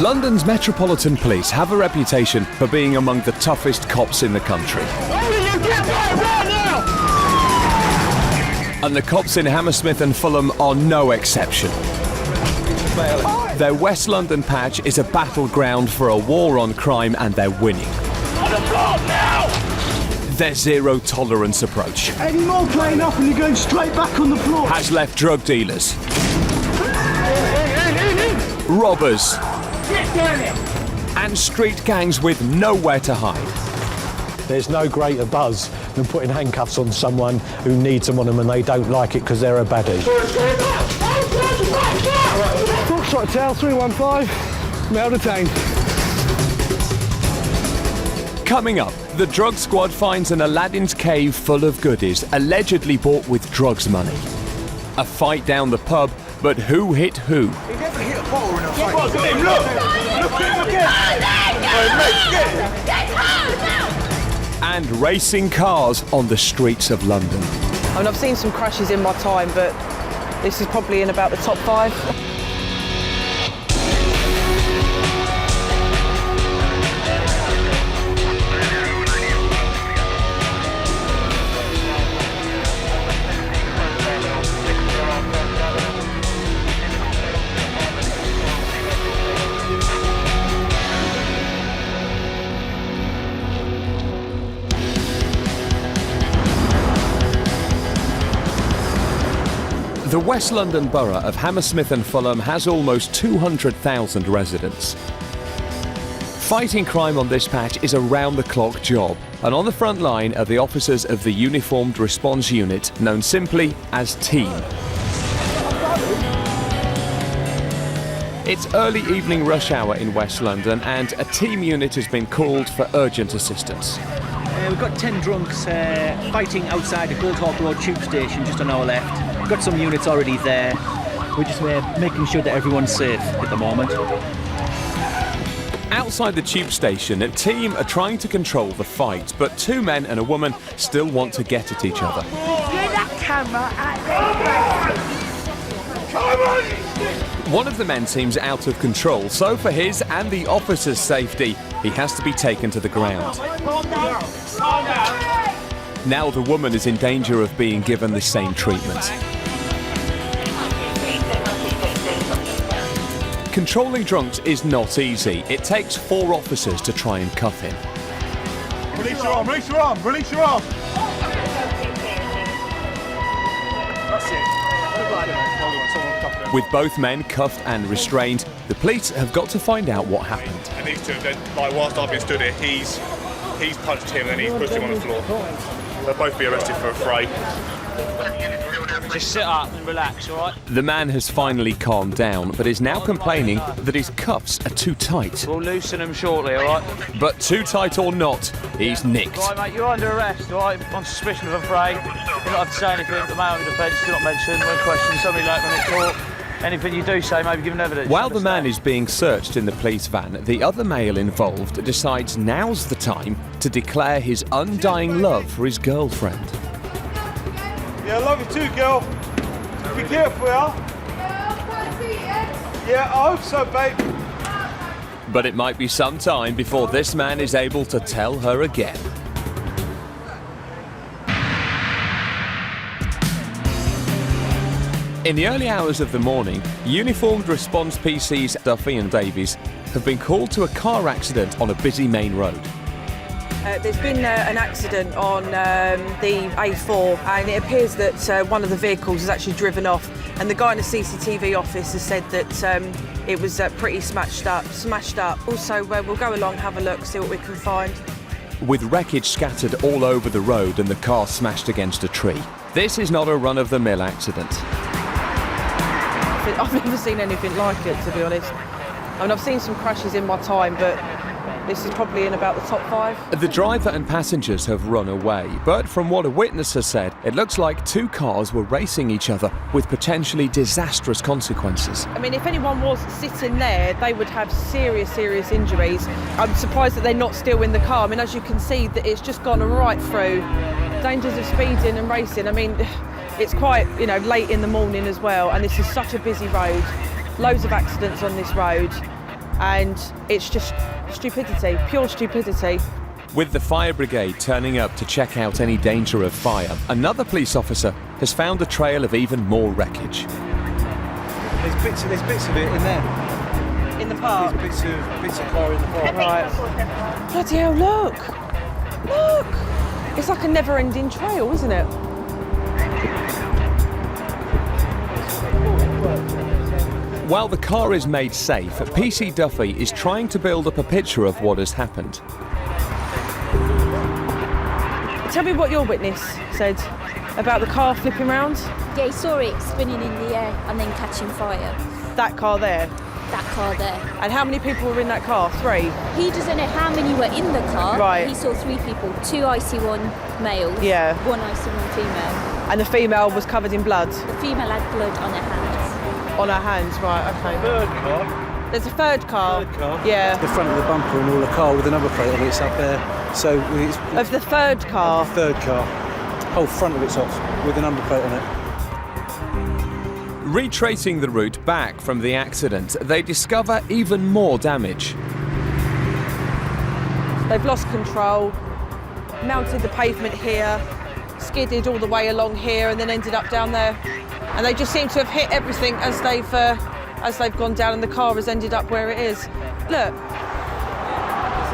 London's Metropolitan Police have a reputation for being among the toughest cops in the country. And the cops in Hammersmith and Fulham are no exception. Their West London patch is a battleground for a war on crime, and they're winning. On the floor now! Their zero-tolerance approach Any more playing up and you're going straight back on the floor. has left drug dealers, robbers, and street gangs with nowhere to hide. There's no greater buzz than putting handcuffs on someone who needs them on them and they don't like it because they're a baddie. Foxtrot Tail 315, male detained. Coming up, the drug squad finds an Aladdin's cave full of goodies allegedly bought with drugs money. A fight down the pub, but who hit who? He never hit a bottle in a fight. Look at him, look! And racing cars on the streets of London. I mean, I've seen some crashes in my time, but this is probably in about the top 5. The West London borough of Hammersmith and Fulham has almost 200,000 residents. Fighting crime on this patch is a round-the-clock job, and on the front line are the officers of the Uniformed Response Unit, known simply as TEAM. It's early evening rush hour in West London, and a TEAM unit has been called for urgent assistance. We've got 10 drunks fighting outside the Goldhawk Road tube station just on our left. We've got some units already there. We're just making sure that everyone's safe at the moment. Outside the tube station, a team are trying to control the fight, but 2 men and a woman still want to get at each other. One of the men seems out of control, so for his and the officer's safety, he has to be taken to the ground. Now the woman is in danger of being given the same treatment. Controlling drunks is not easy. It takes 4 officers to try and cuff him. Release your arm, release your arm, release your arm! That's it. With both men cuffed and restrained, the police have got to find out what happened. And these 2, like whilst I've been stood here, he's punched him and he's pushed him on the floor. They'll both be arrested for a fray. Just sit up and relax, all right? The man has finally calmed down, but is now complaining that his cuffs are too tight. We'll loosen them shortly, all right? But too tight or not, he's nicked. All right, mate, you're under arrest, all right? On suspicion of a fray. You don't have to say anything. The male in defence, do not mention. When questioned, somebody like when it's court. Anything you do say, maybe give an evidence. While the man is being searched in the police van, the other male involved decides now's the time to declare his undying love for his girlfriend. Yeah, I love you too, girl. Be careful, yeah? Yeah, I hope so, babe. But it might be some time before this man is able to tell her again. In the early hours of the morning, uniformed response PCs Duffy and Davies have been called to a car accident on a busy main road. There's been an accident on the A4, and it appears that one of the vehicles has actually driven off, and the guy in the CCTV office has said that it was pretty smashed up. Also, we'll go along, have a look, see what we can find. With wreckage scattered all over the road and the car smashed against a tree. This is not a run-of-the-mill accident. I've never seen anything like it, to be honest. I mean, I've seen some crashes in my time, but this is probably in about the top 5. The driver and passengers have run away, but from what a witness has said, it looks like 2 cars were racing each other with potentially disastrous consequences. I mean, if anyone was sitting there, they would have serious injuries. I'm surprised that they're not still in the car. I mean, as you can see, that it's just gone right through. Dangers of speeding and racing. I mean, it's quite, late in the morning as well, and this is such a busy road. loads of accidents on this road, and it's just stupidity, pure stupidity. With the fire brigade turning up to check out any danger of fire, another police officer has found a trail of even more wreckage. There's bits of it in there. In the park? There's bits of car in the park. Right. Bloody hell, look! Look! It's like a never-ending trail, isn't it? While the car is made safe, PC Duffy is trying to build up a picture of what has happened. Tell me what your witness said about the car flipping round. Yeah, he saw it spinning in the air and then catching fire. That car there. That car there. And how many people were in that car? 3? He doesn't know how many were in the car. Right. He saw 3 people, 2 IC1 males, Yeah. 1 IC1 female. And the female was covered in blood? The female had blood on her hands. On her hands, right, okay. Third car. There's a third car. Third car. Yeah. The front of the bumper and all the car with a number plate on it, it's up there. So it's Of the third car? the third car. Whole front of it's off with a number plate on it. Retracing the route back from the accident, they discover even more damage. They've lost control, mounted the pavement here, skidded all the way along here and then ended up down there. And they just seem to have hit everything as they've gone down, and the car has ended up where it is. Look. Is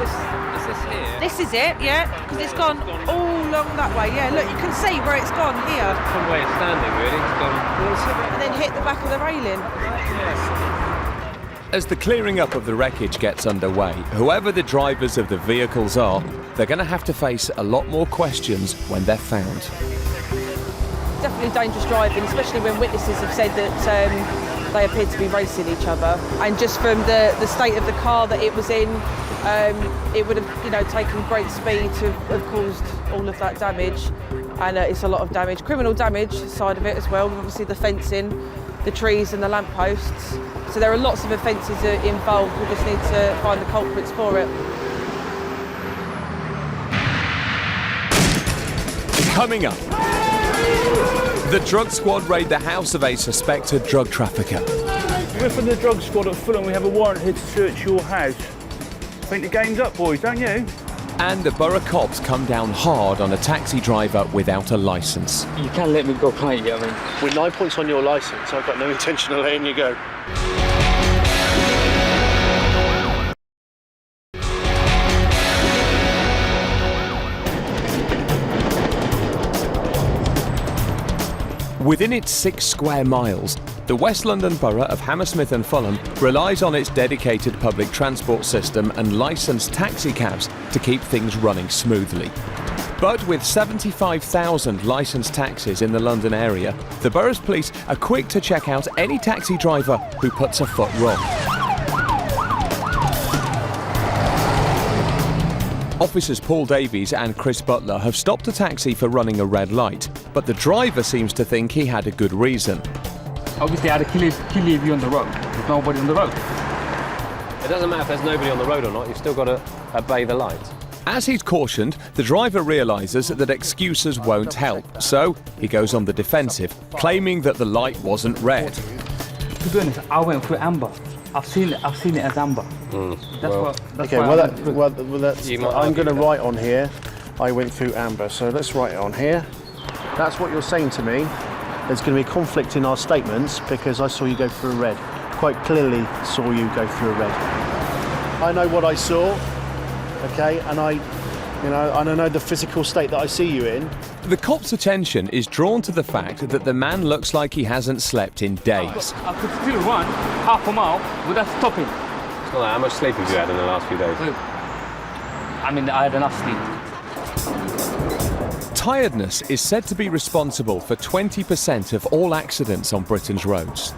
this here? This is it, yeah, because it's gone all along that way. Yeah, look, you can see where it's gone here. From where it's standing, really. It's gone. And then hit the back of the railing. As the clearing up of the wreckage gets underway, whoever the drivers of the vehicles are, they're going to have to face a lot more questions when they're found. Definitely dangerous driving, especially when witnesses have said that they appeared to be racing each other. And just from the state of the car that it was in, it would have, taken great speed to have caused all of that damage. And it's a lot of damage, criminal damage side of it as well. Obviously the fencing, the trees and the lampposts. So there are lots of offences involved. We just need to find the culprits for it. Coming up, the drug squad raid the house of a suspected drug trafficker. We're from the drug squad at Fulham. We have a warrant here to search your house. I think the game's up, boys, don't you? And the borough cops come down hard on a taxi driver without a licence. You can't let me go, can't you? I mean, With 9 points on your licence, I've got no intention of letting you go. Within its 6 square miles, the West London Borough of Hammersmith and Fulham relies on its dedicated public transport system and licensed taxi cabs to keep things running smoothly. But with 75,000 licensed taxis in the London area, the borough's police are quick to check out any taxi driver who puts a foot wrong. Officers Paul Davies and Chris Butler have stopped a taxi for running a red light, but the driver seems to think he had a good reason. obviously I had a clear view on the road. There's nobody on the road. It doesn't matter if there's nobody on the road or not, you've still got to obey the lights. As he's cautioned, the driver realises that excuses won't help, so he goes on the defensive, claiming that the light wasn't red. To be honest, I went through amber. I've seen it as amber. I'm going to write on here, I went through amber, so let's write it on here. That's what you're saying to me. There's going to be a conflict in our statements because I saw you go through a red. Quite clearly saw you go through a red. I know what I saw, okay, and I know the physical state that I see you in. The cop's attention is drawn to the fact that the man looks like he hasn't slept in days. I could still run half a mile without stopping. It's not that. How much sleep have you had in the last few days? I mean, I had enough sleep. Tiredness is said to be responsible for 20% of all accidents on Britain's roads.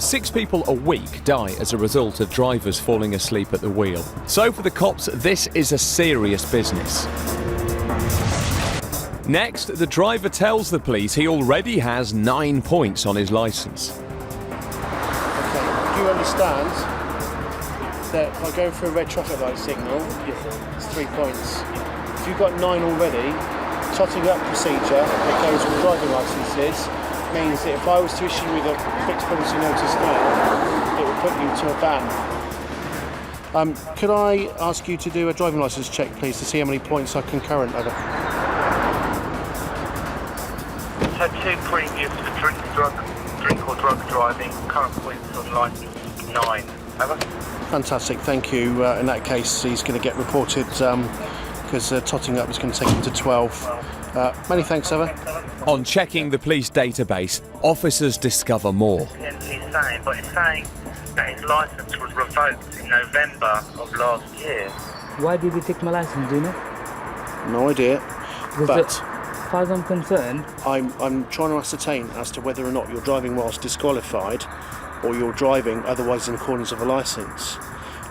6 people a week die as a result of drivers falling asleep at the wheel. So for the cops, this is a serious business. Next, the driver tells the police he already has 9 points on his licence. Okay, do you understand that if I go through a red traffic light signal, it's 3 points. If you've got 9 already, totting up procedure that goes with driving licences, means that if I was to issue you with a fixed penalty notice now, it would put you to a ban. Could I ask you to do a driving licence check, please, to see how many points are concurrent over? Had 2 previous for drink or drug driving. Current points on licence 9. Over. Fantastic, thank you. In that case, he's going to get reported because totting up is going to take him to 12. Many thanks, over. On checking the police database, officers discover more. It's saying that his licence was revoked in November of last year. Why did he take my licence, do you know? No idea. But as far as I'm concerned, I'm trying to ascertain as to whether or not you're driving whilst disqualified or you're driving otherwise in accordance with a licence.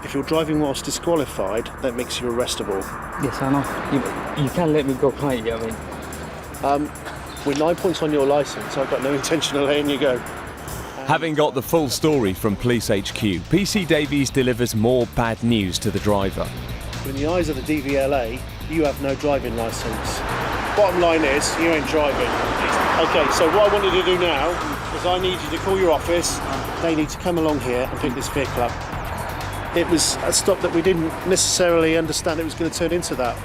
If you're driving whilst disqualified, that makes you arrestable. yes, I know. You can't let me go, can't you? I mean, with 9 points on your licence, I've got no intention of letting you go. Having got the full story from Police HQ, PC Davies delivers more bad news to the driver. In the eyes of the DVLA, you have no driving licence. Bottom line is, you ain't driving. Okay, so what I want you to do now is I need you to call your office. They need to come along here and pick this vehicle up. It was a stop that we didn't necessarily understand it was going to turn into that.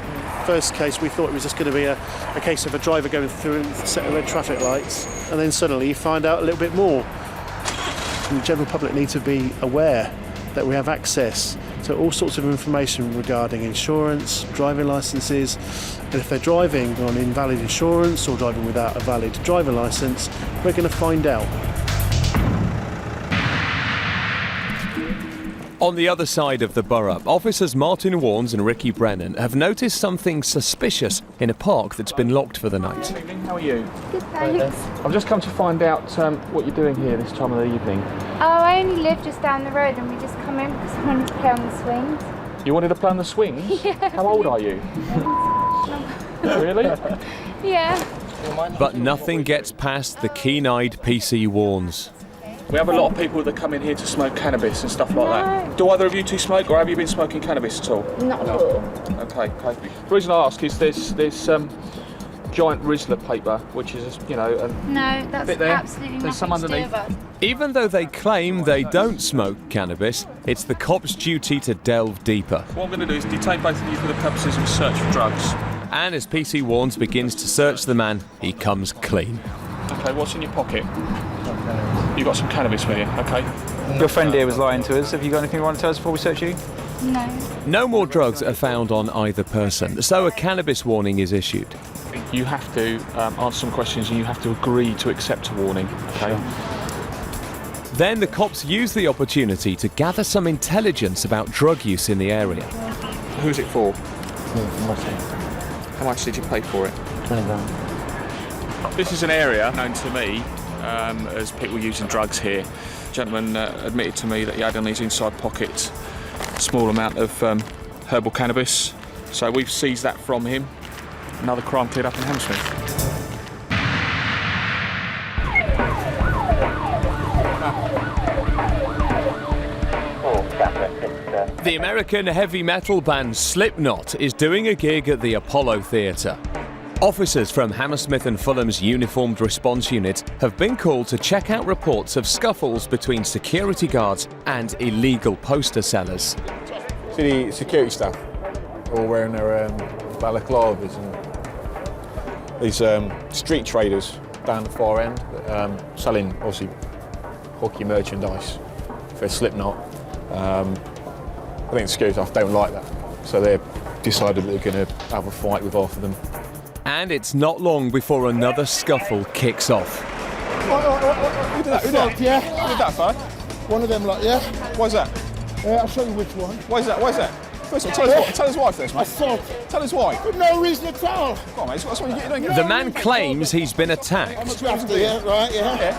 First case, we thought it was just going to be a case of a driver going through a set of red traffic lights, and then suddenly you find out a little bit more. And the general public need to be aware that we have access to all sorts of information regarding insurance, driving licences, and if they're driving on invalid insurance or driving without a valid driving licence, we're going to find out. On the other side of the borough, officers Martin Warnes and Ricky Brennan have noticed something suspicious in a park that's been locked for the night. Good evening, how are you? Good, thanks. I've just come to find out what you're doing here this time of the evening. Oh, I only live just down the road and we just come in because I wanted to play on the swings. You wanted to play on the swings? Yeah. How old are you? Really? Yeah. But nothing gets past the keen-eyed PC Warnes. We have a lot of people that come in here to smoke cannabis and stuff like that. Do either of you two smoke, or have you been smoking cannabis at all? Not at all. Okay. The reason I ask is there's giant Rizzler paper, which is, you know, No, that's bit there. absolutely There's nothing some to do underneath. with us. Even though they claim they don't smoke cannabis, it's the cops' duty to delve deeper. What I'm going to do is detain both of you for the purposes of search for drugs. And as PC Warnes begins to search the man, he comes clean. Okay, what's in your pocket? You've got some cannabis with you, okay? Your friend here was lying to us. Have you got anything you want to tell us before we search you? No. No more drugs are found on either person, so a cannabis warning is issued. You have to answer some questions and you have to agree to accept a warning, okay? Then the cops use the opportunity to gather some intelligence about drug use in the area. Who's it for? Nothing. How much did you pay for it? 20 grand. This is an area known to me as people using drugs here. The gentleman admitted to me that he had on his inside pocket a small amount of herbal cannabis. So we've seized that from him. Another crime cleared up in Hammersmith. The American heavy metal band Slipknot is doing a gig at the Apollo Theatre. Officers from Hammersmith and Fulham's uniformed response unit have been called to check out reports of scuffles between security guards and illegal poster sellers. See the security staff all wearing their balaclavas and these street traders down the far end selling obviously hockey merchandise for Slipknot. I think the security staff don't like that, so they've decided that they're going to have a fight with half of them. And it's not long before another scuffle kicks off. Who did that? Who did that, bud? One of them, like, yeah. Why's that? I'll show you which one. Why's that? First of all, tell us why first, mate. Assault. Tell us why. For no reason at all. Come on, mate, that's what you get. The man claims he's been attacked. I'm a drafter, yeah, right, yeah.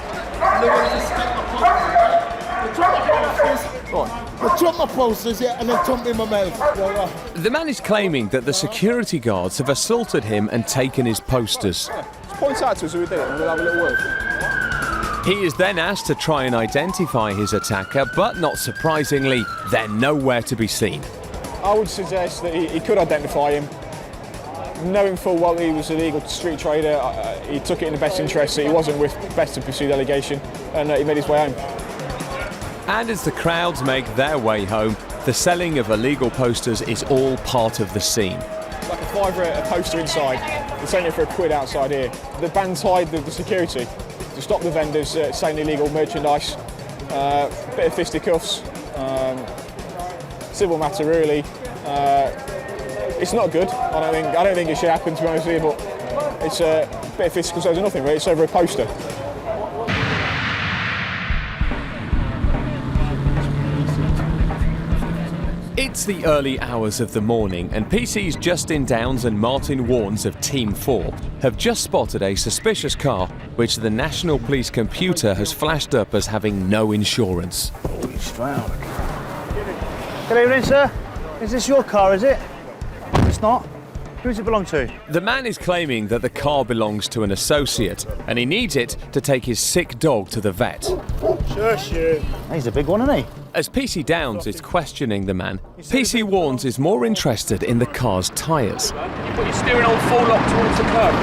They took my posters, yeah, and then took me in my mouth. The man is claiming that the security guards have assaulted him and taken his posters. Just point out to us who did it and we'll have a little word. He is then asked to try and identify his attacker, but not surprisingly, they're nowhere to be seen. I would suggest that he could identify him. knowing full well he was a legal street trader, he took it in the best interest, so he wasn't best to pursue the allegation, and he made his way home. And as the crowds make their way home, the selling of illegal posters is all part of the scene. Like a fiver a poster inside, they're selling it for £1 outside here. The band's hired the security to stop the vendors selling illegal merchandise. Bit of fisticuffs, civil matter really. It's not good. I don't think it should happen, to be honest with you, but it's a bit of fisticuffs over nothing really. It's over a poster. It's the early hours of the morning, and PC's Justin Downs and Martin Warnes of Team 4 have just spotted a suspicious car which the National Police computer has flashed up as having no insurance. Holy stroud. Good evening, sir. Is this your car, is it? It's not. Who does it belong to? The man is claiming that the car belongs to an associate, and he needs it to take his sick dog to the vet. Shush you. He's a big one, isn't he? As PC Downs is questioning the man, PC Warnes is more interested in the car's tyres. Can you put your steering on full lock towards the curb,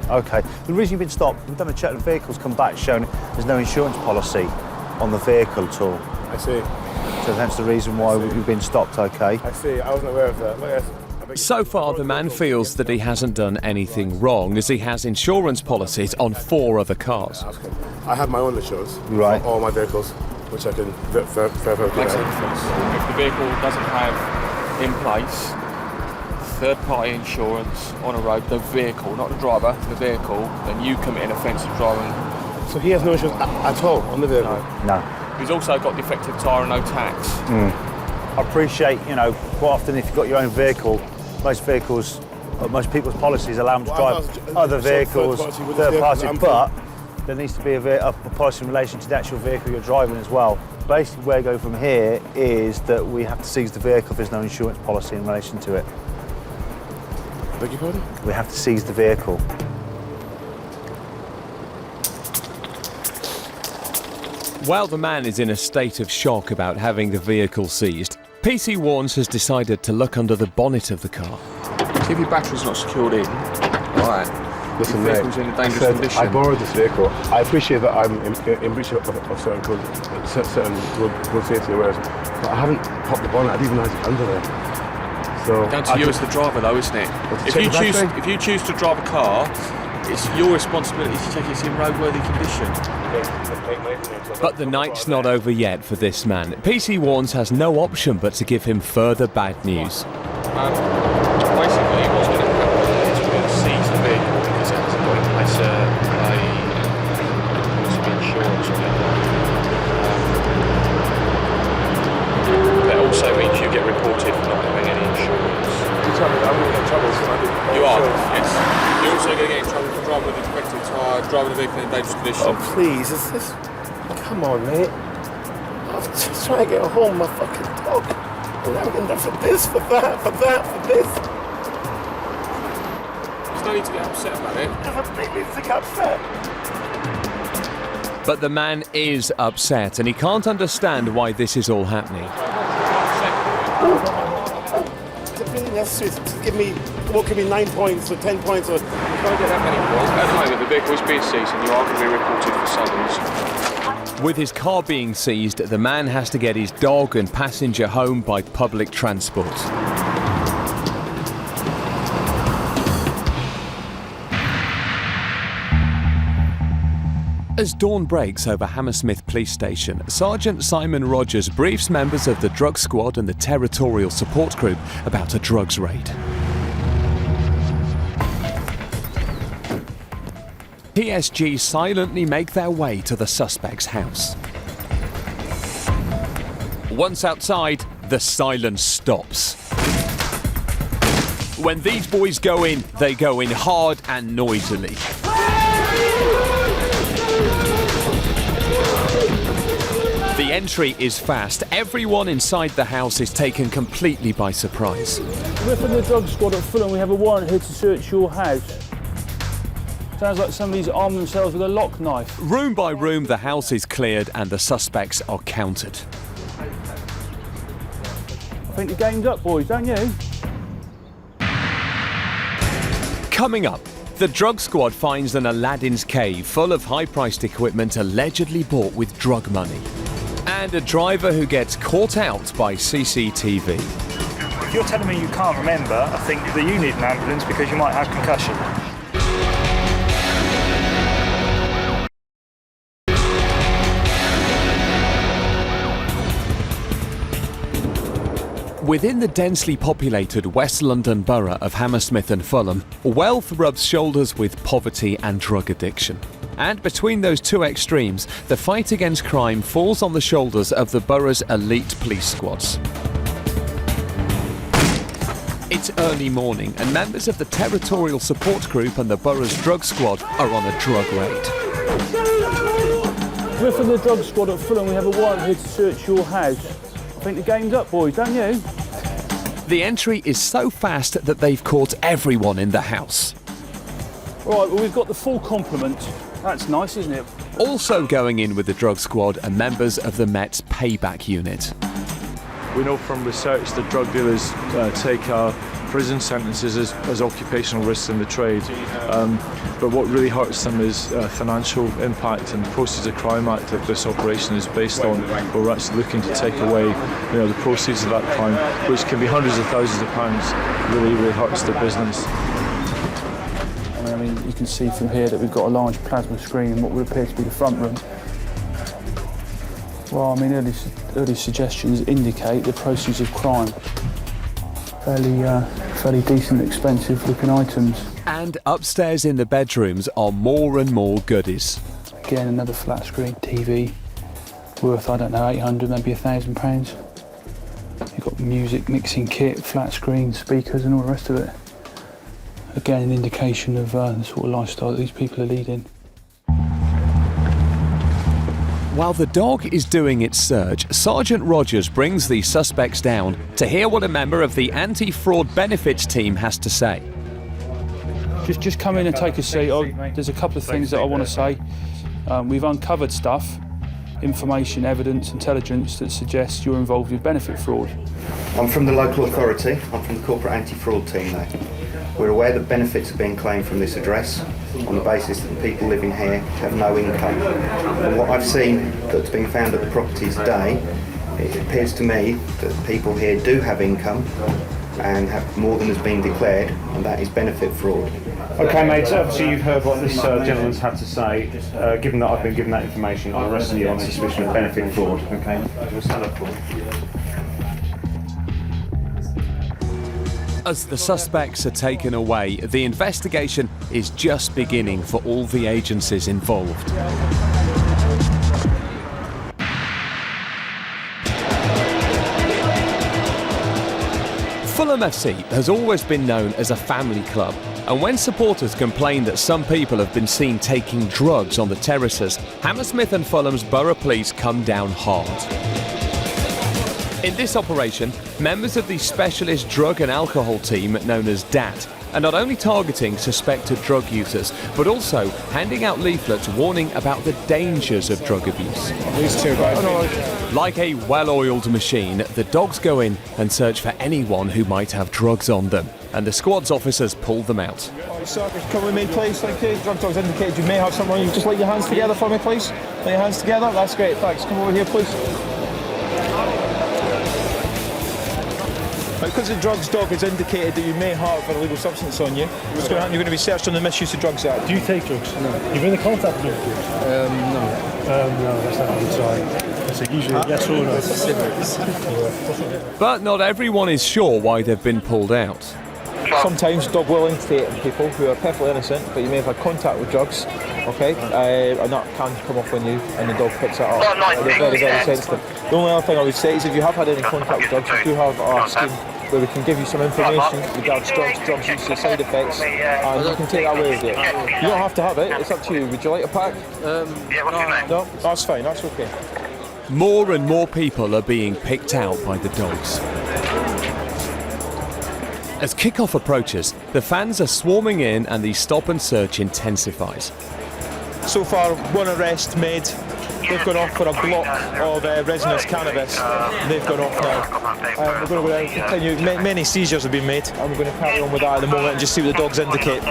please? OK. The reason you've been stopped, we've done a check, the vehicle's come back showing there's no insurance policy on the vehicle at all. I see. So that's the reason why we've been stopped, OK? I see. I wasn't aware of that. So far, the man feels that he hasn't done anything wrong, as he has insurance policies on 4 other cars. I have my own insurance for all my vehicles, which I can verify. Makes a difference. If the vehicle doesn't have in place third-party insurance on a road, the vehicle, not the driver, the vehicle, then you commit an offence of driving. So he has no insurance at all on the vehicle? No. He's also got defective tyre and no tax. I appreciate, quite often if you've got your own vehicle, most people's policies allow them to drive other vehicles, third party, but there needs to be a policy in relation to the actual vehicle you're driving as well. Basically, where I go from here is that we have to seize the vehicle if there's no insurance policy in relation to it. Beg your pardon? We have to seize the vehicle. While the man is in a state of shock about having the vehicle seized, PC Warnes has decided to look under the bonnet of the car. See if your battery's not secured in. Alright. Listen, your vehicle's in a dangerous condition. I borrowed this vehicle. I appreciate that I'm in breach of certain codes, certain road safety awareness, but I haven't popped the bonnet. I didn't realise it's under there. So down to you as the driver, though, isn't it? If you choose to drive a car, it's your responsibility to check it's in roadworthy condition. But the night's not over yet for this man. PC Warnes has no option but to give him further bad news. Basically, what's going to happen is we're going to seize the vehicle because it hasn't got in place some insurance on it. That also means you get reported for not having any insurance. I'm going to get in trouble. You are, yes. You're also going to get in trouble for driving with a defective tyre, driving the vehicle in dangerous condition. Oh, please, is this... Come on, mate. I'm just trying to get home my fucking dog. And I'm getting for this, for that, for this. There's no need to get upset about it. There's a big need to get upset. But the man is upset, and he can't understand why this is all happening. Is it really necessary to give me 9 points or 10 points or... You can't get that many points. At the moment, the vehicle is being seized and you are going to be reported for summons. With his car being seized, the man has to get his dog and passenger home by public transport. As dawn breaks over Hammersmith Police Station, Sergeant Simon Rogers briefs members of the drug squad and the territorial support group about a drugs raid. PSG silently make their way to the suspect's house. Once outside, the silence stops. When these boys go in, they go in hard and noisily. The entry is fast. Everyone inside the house is taken completely by surprise. We're from the drug squad at Fulham. We have a warrant here to search your house. Sounds like somebody's armed themselves with a lock knife. Room by room, the house is cleared and the suspects are counted. I think the game's up, boys, don't you? Coming up, the drug squad finds an Aladdin's cave full of high-priced equipment allegedly bought with drug money. And a driver who gets caught out by CCTV. If you're telling me you can't remember, I think that you need an ambulance because you might have concussion. Within the densely populated West London borough of Hammersmith and Fulham, wealth rubs shoulders with poverty and drug addiction. And between those two extremes, the fight against crime falls on the shoulders of the borough's elite police squads. It's early morning and members of the Territorial Support Group and the borough's drug squad are on a drug raid. We're from the drug squad at Fulham. We have a warrant here to search your house. I think the game's up, boys, don't you? The entry is so fast that they've caught everyone in the house. Right, well, we've got the full complement. That's nice, isn't it? Also going in with the drug squad are members of the Met's payback unit. We know from research that drug dealers take our prison sentences as occupational risks in the trade. But what really hurts them is financial impact, and the Proceeds of Crime Act of this operation is based on, where we're actually looking to take away the proceeds of that crime, which can be hundreds of thousands of pounds, really hurts their business. I mean, you can see from here that we've got a large plasma screen in what would appear to be the front room. Well, I mean, early suggestions indicate the proceeds of crime. Fairly decent, expensive looking items. And upstairs in the bedrooms are more and more goodies. Again, another flat screen TV, worth, I don't know, 800, maybe £1,000. You've got music mixing kit, flat screen, speakers and all the rest of it. Again, an indication of the sort of lifestyle that these people are leading. While the dog is doing its search, Sergeant Rogers brings the suspects down to hear what a member of the anti-fraud benefits team has to say. Just come in and take a seat. There's a couple of things that I want to say. We've uncovered stuff, information, evidence, intelligence that suggests you're involved with benefit fraud. I'm from the local authority. I'm from the corporate anti-fraud team there. We're aware that benefits are being claimed from this address on the basis that the people living here have no income. And what I've seen that's been found at the property today, it appears to me that people here do have income and have more than has been declared, and that is benefit fraud. Okay, mate, obviously you've heard what this gentleman's had to say. Given that I've been given that information, I'm arresting you on suspicion of benefit fraud, okay? We'll stand up for it. As the suspects are taken away, the investigation is just beginning for all the agencies involved. Fulham FC has always been known as a family club, and when supporters complain that some people have been seen taking drugs on the terraces, Hammersmith and Fulham's Borough Police come down hard. In this operation, members of the specialist drug and alcohol team known as DAT are not only targeting suspected drug users, but also handing out leaflets warning about the dangers of drug abuse. These two guys. Like a well-oiled machine, the dogs go in and search for anyone who might have drugs on them, and the squad's officers pull them out. Sir, come with me, please. Thank you. Drug dogs indicated you may have something on you. Just lay your hands together for me, please. Lay your hands together. That's great. Thanks. Come over here, please. Because the drugs dog has indicated that you may have an illegal substance on you, what's going to happen? You're going to be searched on the Misuse of Drugs Act. Do you take drugs? No. You've been in contact with drugs? No. No, that's not a good sign. That's usually yes or no. But not everyone is sure why they've been pulled out. Sometimes dog will indicate in people who are perfectly innocent, but you may have had contact with drugs, okay, and that can come off on you, and the dog picks that up. They're very, very sensitive. The only other thing I would say is if you have had any contact with drugs, we do have our scheme where we can give you some information regarding drugs use, side effects, and you can take that away with you. You don't have to have it, it's up to you. Would you like a pack? No, that's fine, that's okay. More and more people are being picked out by the dogs. As kick-off approaches, the fans are swarming in and the stop and search intensifies. So far, one arrest made, They've gone off for a block of resinous cannabis. They've gone off now. We're going to continue. Many seizures have been made, and we're going to carry on with that at the moment and just see what the dogs indicate.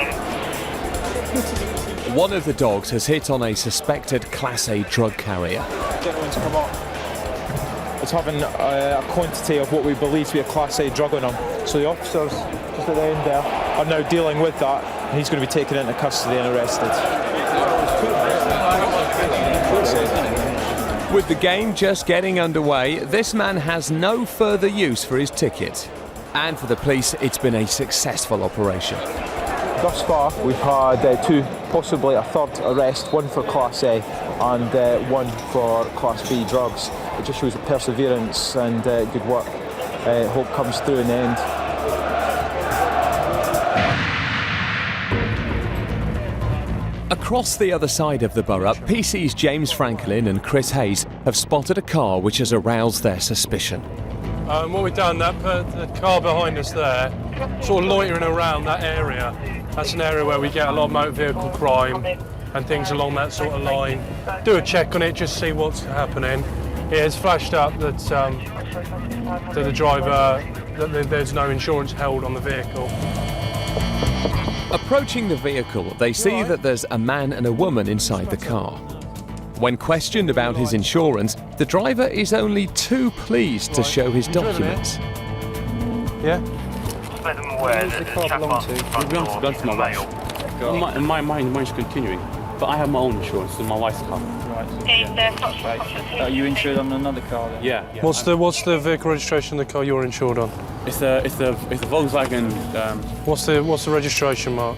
One of the dogs has hit on a suspected Class A drug carrier. Gentleman's come up. It's having a quantity of what we believe to be a Class A drug on him. So the officers, just at the end there, are now dealing with that, and he's going to be taken into custody and arrested. With the game just getting underway, this man has no further use for his ticket. And for the police, it's been a successful operation. Thus far, we've had two, possibly a third arrest, one for Class A and one for Class B drugs. It just shows the perseverance and good work. Hope comes through in the end. Across the other side of the borough, PC's James Franklin and Chris Hayes have spotted a car which has aroused their suspicion. What we've done, the car behind us there, sort of loitering around that area. That's an area where we get a lot of motor vehicle crime and things along that sort of line. Do a check on it, just see what's happening. It has flashed up that the driver, that there's no insurance held on the vehicle. Approaching the vehicle, they see that there's a man and a woman inside the car. When questioned about his insurance, the driver is only too pleased to show his documents. Yeah? Where does the car belong to? It belongs to my wife. Mine's continuing, but I have my own insurance in my wife's car. Right. Yeah. Are you insured on another car then? Yeah. What's the vehicle registration of the car you're insured on? It's a Volkswagen. What's the registration mark?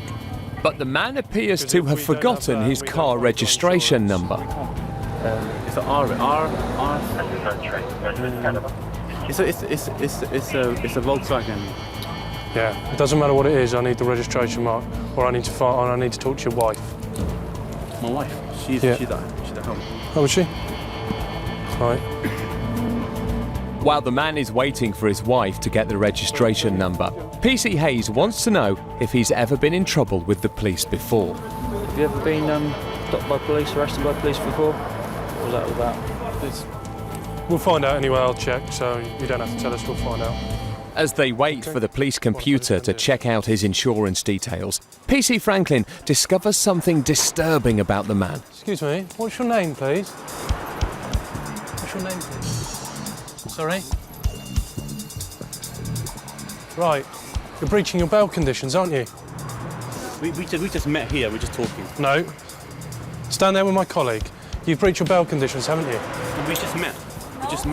But the man appears to have forgotten his car registration number. It's a R. It's a Volkswagen. Yeah. It doesn't matter what it is. I need the registration mark, or I need to talk to your wife. My wife. She's at home. Oh, is she? Right. While the man is waiting for his wife to get the registration number, PC Hayes wants to know if he's ever been in trouble with the police before. Have you ever been stopped by police, arrested by police before? What was that all about? We'll find out anyway, I'll check, so you don't have to tell us, we'll find out. As they wait for the police computer to check out his insurance details, PC Franklin discovers something disturbing about the man. Excuse me, what's your name, please? What's your name, please? Sorry? Right, you're breaching your bail conditions, aren't you? We just met here, we're just talking. No. Stand there with my colleague. You've breached your bail conditions, haven't you? We just met.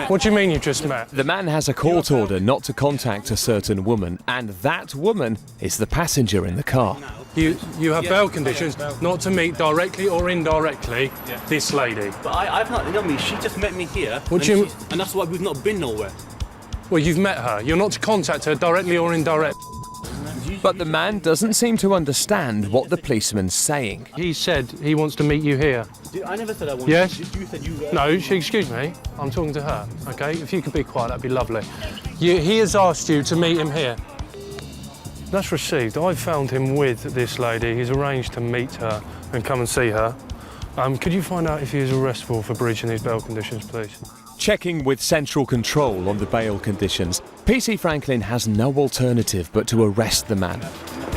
What do you mean you just met? The man has a court order not to contact a certain woman, and that woman is the passenger in the car. You have bail conditions not to meet directly or indirectly this lady. But I've not, she just met me here, and that's why we've not been nowhere. Well, you've met her. You're not to contact her directly or indirectly. But the man doesn't seem to understand what the policeman's saying. He said he wants to meet you here. I never said I wanted. Yes? You said you were. No, excuse me. I'm talking to her, OK? If you could be quiet, that'd be lovely. He has asked you to meet him here. That's received. I found him with this lady. He's arranged to meet her and come and see her. Could you find out if he is arrestable for breaching these bail conditions, please? Checking with central control on the bail conditions, PC Franklin has no alternative but to arrest the man.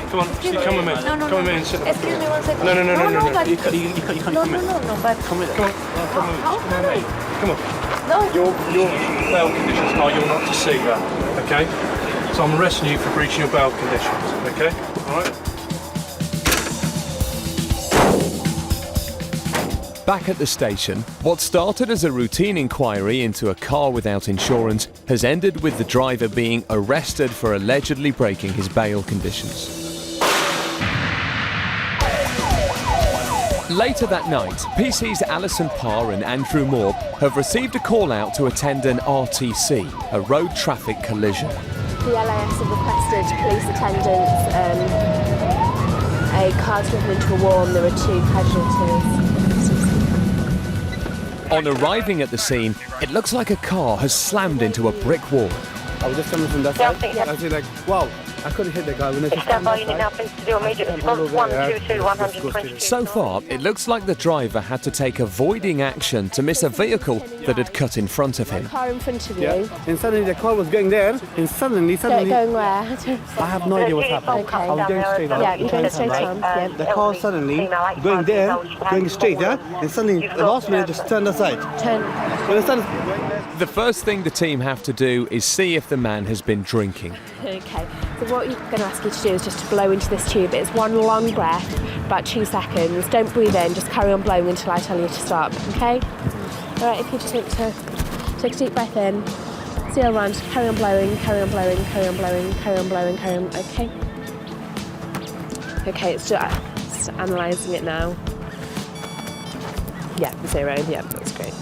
Come on, come with me. No, come with me and sit. Excuse me 1 second. No. You can't come in. No, but... Come with me. Come on. No. Your bail conditions are you're not to see her, OK? So I'm arresting you for breaching your bail conditions, OK? All right? Back at the station, what started as a routine inquiry into a car without insurance has ended with the driver being arrested for allegedly breaking his bail conditions. Later that night, PC's Alison Parr and Andrew Moore have received a call out to attend an RTC, a road traffic collision. The LAS have requested police attendance. A car's driven into a wall and there are 2 casualties. On arriving at the scene, it looks like a car has slammed into a brick wall. I was just coming from that side. I was like, wow, I couldn't hit the guy when I just Stand by, unit now, please to do immediate response. 122, 122. So far, it looks like the driver had to take avoiding action to miss a vehicle that had cut in front of him. Car in front of you. Yeah. And suddenly the car was going there, and suddenly. Going where? I have no idea what happened. Okay. I was going straight on. Yeah, you're going straight on. Yeah. The car suddenly going there, going straight, yeah? And suddenly the last minute just turned aside. The first thing the team have to do is see if the man has been drinking. Okay, so what you're going to ask you to do is just to blow into this tube. It's one long breath, about 2 seconds. Don't breathe in, just carry on blowing until I tell you to stop, okay? All right, if you just want to take a deep breath in, see around, carry on blowing, carry on blowing, carry on blowing, carry on blowing, carry on, okay? Okay, it's just analysing it now. Yeah, 0, yeah, that's great.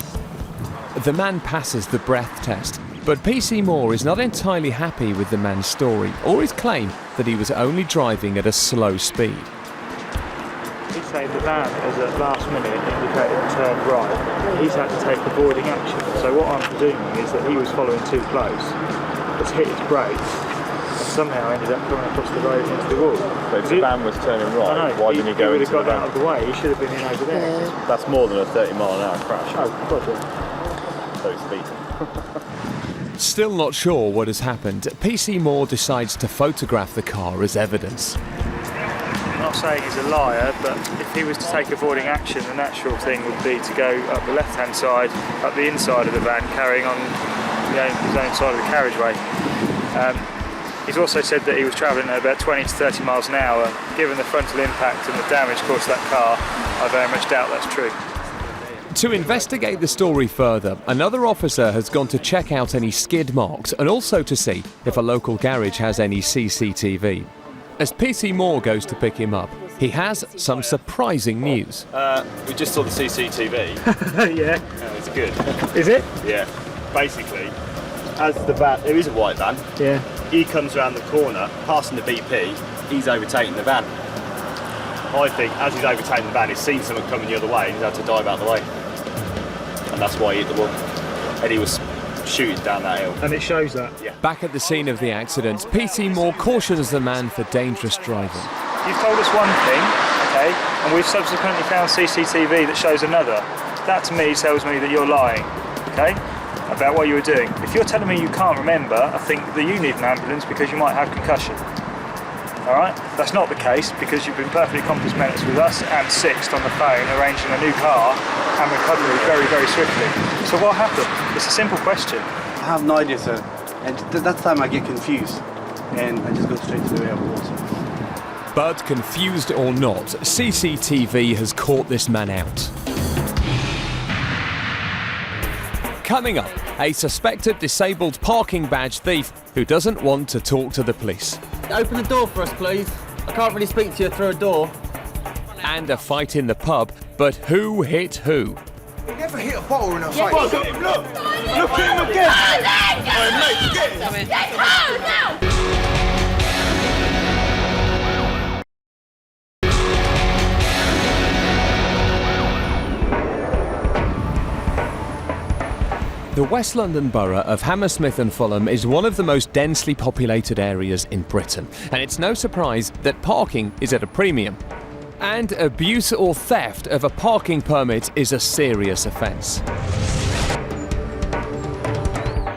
The man passes the breath test, but PC Moore is not entirely happy with the man's story or his claim that he was only driving at a slow speed. He's saying the van has at last minute indicated turn right. He's had to take avoiding action. So what I'm presuming is that he was following too close, has hit his brakes, and somehow ended up coming across the road into the wall. But if the van was turning right, why didn't he go into the van? He would have got out of the way. He should have been in over there. That's more than a 30-mile-an-hour crash. Oh, God, yeah. So speeding. Still not sure what has happened, PC Moore decides to photograph the car as evidence. I'm not saying he's a liar, but if he was to take avoiding action, the natural thing would be to go up the left-hand side, up the inside of the van, carrying on his own side of the carriageway. He's also said that he was travelling at about 20 to 30 miles an hour. Given the frontal impact and the damage caused to that car, I very much doubt that's true. To investigate the story further, another officer has gone to check out any skid marks and also to see if a local garage has any CCTV. As PC Moore goes to pick him up, he has some surprising news. We just saw the CCTV. Yeah. It's good. Is it? Yeah. Basically, as the van, there is a white van. Yeah. He comes around the corner, passing the BP, he's overtaking the van. I think as he's overtaking the van, he's seen someone coming the other way and he's had to dive out of the way. And that's why he hit the wall. And he was shooting down that hill. And it shows that? Yeah. Back at the scene of the accident, PC Moore cautions the man for dangerous driving. You've told us one thing, okay, and we've subsequently found CCTV that shows another. That to me tells me that you're lying, okay, about what you were doing. If you're telling me you can't remember, I think that you need an ambulance because you might have concussion. Alright? That's not the case because you've been perfectly compass mentis with us and Sixt on the phone arranging a new car and recovery very, very swiftly. So what happened? It's a simple question. I have no idea, sir. And that time I get confused and I just go straight to the way I was. But confused or not, CCTV has caught this man out. Coming up, a suspected disabled parking badge thief who doesn't want to talk to the police. Open the door for us, please. I can't really speak to you through a door. And a fight in the pub, but who hit who? He never hit a bottle in a fight. Look at him, look! Look at him again! Hey, mate, get him! The West London borough of Hammersmith and Fulham is one of the most densely populated areas in Britain, and it's no surprise that parking is at a premium. And abuse or theft of a parking permit is a serious offence.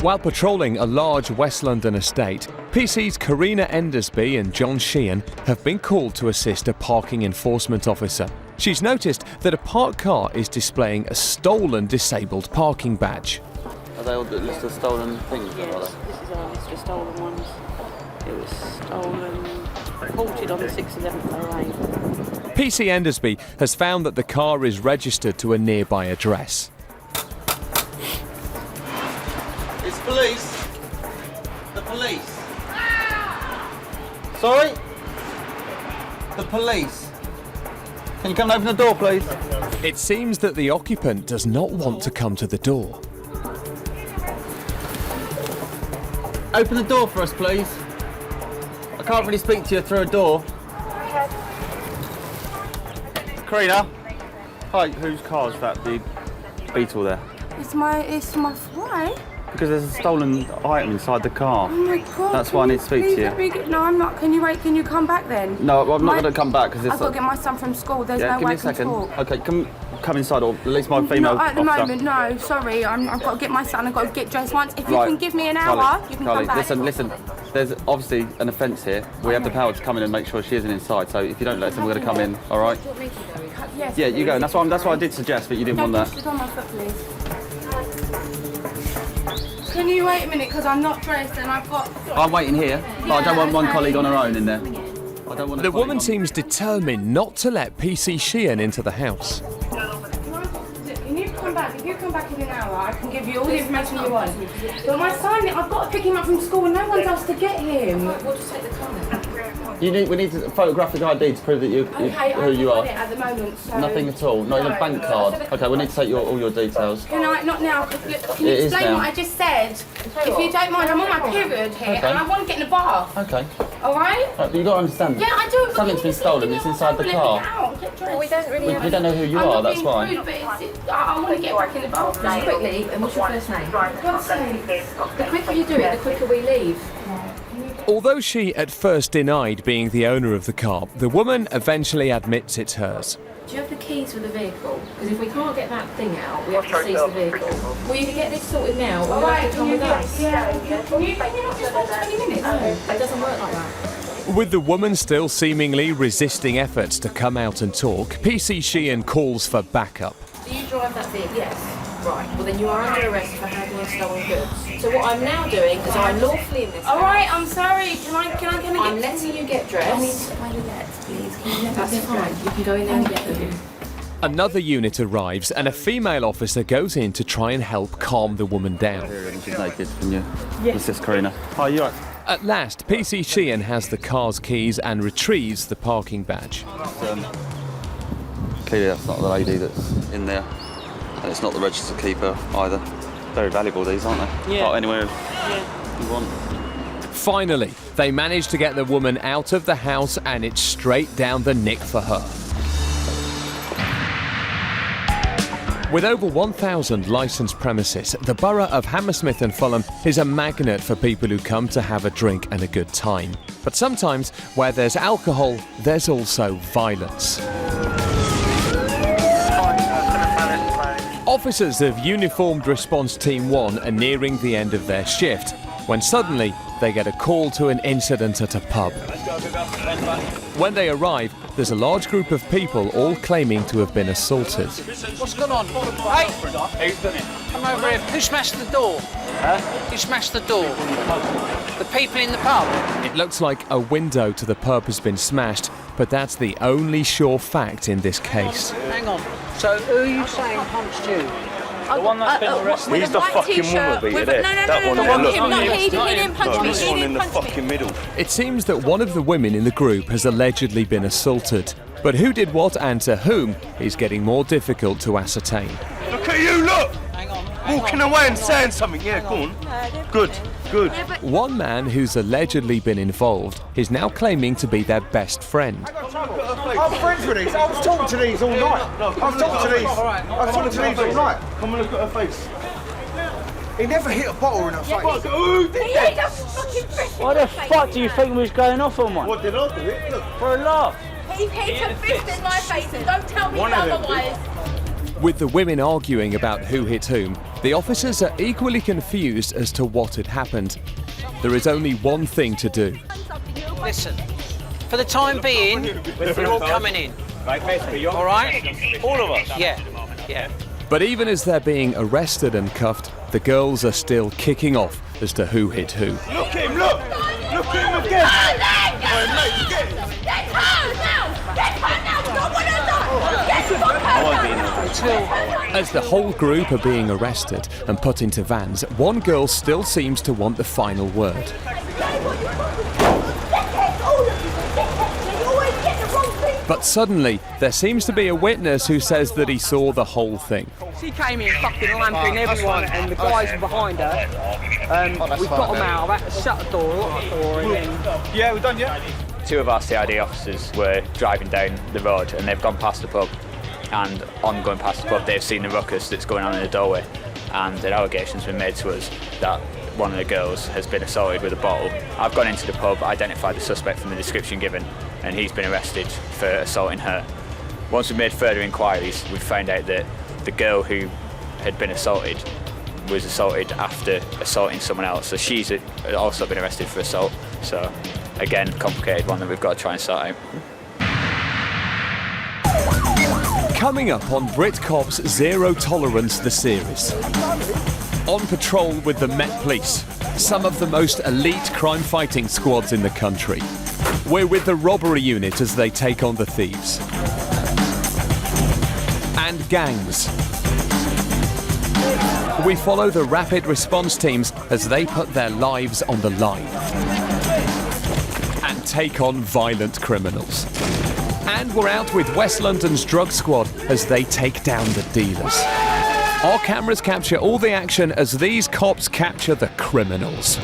While patrolling a large West London estate, PC's Karina Endersby and John Sheehan have been called to assist a parking enforcement officer. She's noticed that a parked car is displaying a stolen disabled parking badge. Are they all the list of stolen things? Yes, this is our list of stolen ones. It was stolen, reported on the 6th of 11th. PC Endersby has found that the car is registered to a nearby address. It's police. The police. Sorry? The police. Can you come and open the door, please? It seems that the occupant does not want to come to the door. Open the door for us, please. I can't really speak to you through a door. Karina. Hi, whose car is that? The Beetle there. It's my why? Because there's a stolen item inside the car. Oh my God. That's why I need to speak to you. No, I'm not. Can you wait? Can you come back then? No, well, I'm not going to come back because I've got to get my son from school. There's no give way me I a can second. talk. Okay, come inside, or at least my female Not at the officer. moment, no. Sorry, I've got to get my son. I've got to get dressed once. If you Right. can give me an hour, Carly, you can Carly, come back. listen. There's obviously an offence here. We have the power to come in and make sure she isn't inside. So if you don't let us in, we're going to come in. All right? Yes, Yeah, you go. And that's why I did suggest, but you didn't want that. Sit on my foot, please. Can you wait a minute, because I'm not dressed and I've got... I'm waiting here, but I don't want one colleague on her own in there. I don't want The woman seems determined not to let PC Sheehan into the house. Can you come back? If you come back in an hour, I can give you all the information you want. But my son, I've got to pick him up from school and no one else to get him. We'll just take the car then. We need a photographic ID to prove that who you are. It at the moment, so Nothing at all. Not even a bank card. Okay, we need to take all your details. Can I? Not now. Can you It is explain now. what I just said? If you don't mind, I'm on my period here Okay. and I want to get in the bath. Okay. All right? Right, but you got to understand. Yeah, I do. Something's been stolen. It's inside the car. Well, we don't really. We don't know who you are. That's fine. I want to get back in the bath Just quickly, and what's your first name? God's sake. The quicker you do it, the quicker we leave. Although she at first denied being the owner of the car, the woman eventually admits it's hers. Do you have the keys for the vehicle? Because if we can't get that thing out, we have to seize the vehicle. Will you get this sorted now, or will you have to come with us? Can you not just wait 20 minutes? No, it doesn't work like that. With the woman still seemingly resisting efforts to come out and talk, PC Sheehan calls for backup. Do you drive that vehicle? Yes. Right, well then you are under arrest for handling stolen goods. So what I'm now doing is I'm lawfully in this All right, house. I'm sorry. Can I I'm letting you get dressed. I need to buy your legs, please. Can you let me That's get fine. dressed? You can go in there and get them. Another unit arrives and a female officer goes in to try and help calm the woman down. She's naked, can you? Yes. This is Karina. Hi, you right? At last, PC Sheehan has the car's keys and retrieves the parking badge. Clearly that's not the lady that's in there. And it's not the register keeper either. Very valuable, these, aren't they? Yeah. Not anywhere you want. Finally, they manage to get the woman out of the house and it's straight down the nick for her. With over 1,000 licensed premises, the borough of Hammersmith and Fulham is a magnet for people who come to have a drink and a good time. But sometimes, where there's alcohol, there's also violence. Officers of Uniformed Response Team 1 are nearing the end of their shift, when suddenly they get a call to an incident at a pub. When they arrive, there's a large group of people all claiming to have been assaulted. What's going on? Hey! Who's done it? Come over here. Who smashed the door? Huh? Who smashed the door? The people in the pub. It looks like a window to the pub has been smashed, but that's the only sure fact in this case. Hang on. So who are you saying punched you? The one that's been arrested. He's the fucking woman beater there. That one there, look. He didn't punch me. This He one in didn't the punch me. fucking middle. It seems that one of the women in the group has allegedly been assaulted, but who did what and to whom is getting more difficult to ascertain. Look at you, look! Walking away and saying something. Yeah, go on. Good, good. One man who's allegedly been involved is now claiming to be their best friend. I'm friends with these. I was talking to these all night. I was talking to these. I was talking to these all night. Come and look at her face. He never hit a bottle in her face. Why the fuck do you think we was going off on one? What did I do it? Look. For a laugh. He hit a fist in my face and don't tell me otherwise. With the women arguing about who hit whom, the officers are equally confused as to what had happened. There is only one thing to do. Listen, for the time being, we're all coming in. All right? All of us? Yeah, yeah. But even as they're being arrested and cuffed, the girls are still kicking off as to who hit who. Look at him, look! Look at him again! Mate, get him! Get her now! Get her now! Stop what I've done! Get As the whole group are being arrested and put into vans, one girl still seems to want the final word. But suddenly, there seems to be a witness who says that he saw the whole thing. She came in fucking lamping everyone and the guys were behind her. We got them out, I had to shut the door, lock the door and then... Yeah, we're done, yeah? Two of our CID officers were driving down the road and they've gone past the pub, and on going past the pub they've seen the ruckus that's going on in the doorway, and an allegation's been made to us that one of the girls has been assaulted with a bottle. I've gone into the pub, identified the suspect from the description given, and he's been arrested for assaulting her. Once we've made further inquiries, we've found out that the girl who had been assaulted was assaulted after assaulting someone else, so she's also been arrested for assault. So again, complicated one that we've got to try and sort out. Coming up on Brit Cops Zero Tolerance, the series. On patrol with the Met Police, some of the most elite crime-fighting squads in the country. We're with the robbery unit as they take on the thieves. And gangs. We follow the rapid response teams as they put their lives on the line. And take on violent criminals. And we're out with West London's drug squad as they take down the dealers. Our cameras capture all the action as these cops capture the criminals.